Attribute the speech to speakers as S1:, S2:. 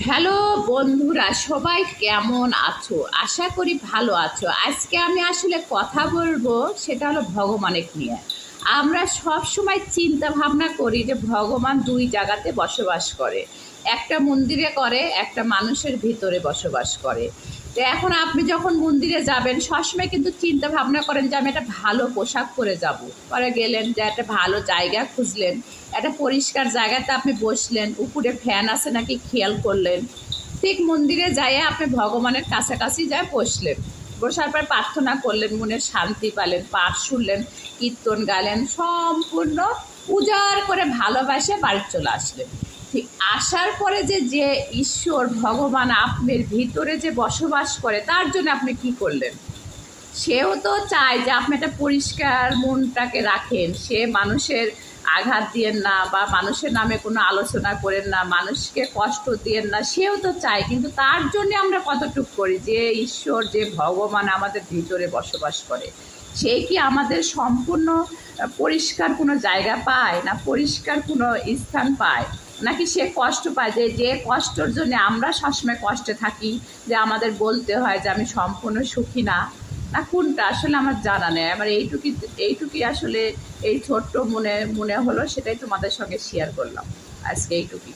S1: Hello বন্ধুরা, সবাই কেমন আছো? আশা করি ভালো আছো। আজকে আমি আসলে কথা বলবো, সেটা হলো ভগবানের নিয়ে। আমরা সব সময় চিন্তা ভাবনা করি যে ভগবান দুই জায়গাতে বসবাস করে, একটা মন্দিরে করে, একটা মানুষের ভিতরে বসবাস করে। তো এখন আপনি যখন মন্দিরে যাবেন সবসময় কিন্তু চিন্তা ভাবনা করেন যে আমি একটা ভালো পোশাক পরে যাব। পরে গেলেন যে একটা ভালো জায়গা খুঁজলেন, একটা পরিষ্কার জায়গাতে আপনি বসলেন, উপরে ফ্যান আছে নাকি খেয়াল করলেন। ঠিক মন্দিরে যাইয়ে আপনি ভগবানের কাছাকাছি যায় বসলেন, বসার পর প্রার্থনা করলেন, মনে শান্তি পেলেন, পাঠ শুনলেন, কীর্তন গালেন, সম্পূর্ণ উজাড় করে ভালোবাসে বাড়ি চলে আসলেন। ঠিক আসার পরে যে যে ঈশ্বর ভগবান আপনার ভিতরে যে বসবাস করে, তার জন্য আপনি কি করলেন? সেও তো চায় যে আপনি একটা পরিষ্কার মনটাকে রাখেন, সে মানুষের আঘাত দিয়েন না বা মানুষের নামে কোনো আলোচনা করেন না, মানুষকে কষ্ট দিয়েন না, সেও তো চায়। কিন্তু তার জন্য আমরা কতটুকু করি? যে ঈশ্বর, যে ভগবান আমাদের ভিতরে বসবাস করে, সে কি আমাদের সম্পূর্ণ পরিষ্কার কোনো জায়গা পায়, না পরিষ্কার কোনো স্থান পায়, নাকি সে কষ্ট পায়? যে যে কষ্টর জন্য আমরা সবসময় কষ্টে থাকি, যে আমাদের বলতে হয় যে আমি সম্পূর্ণ সুখী না, না কোনটা আসলে আমার জানা নেই। আমার এইটুকুই আসলে এই ছোট্ট মনে মনে হলো, সেটাই তোমাদের সঙ্গে শেয়ার করলাম আজকে এইটুকুই।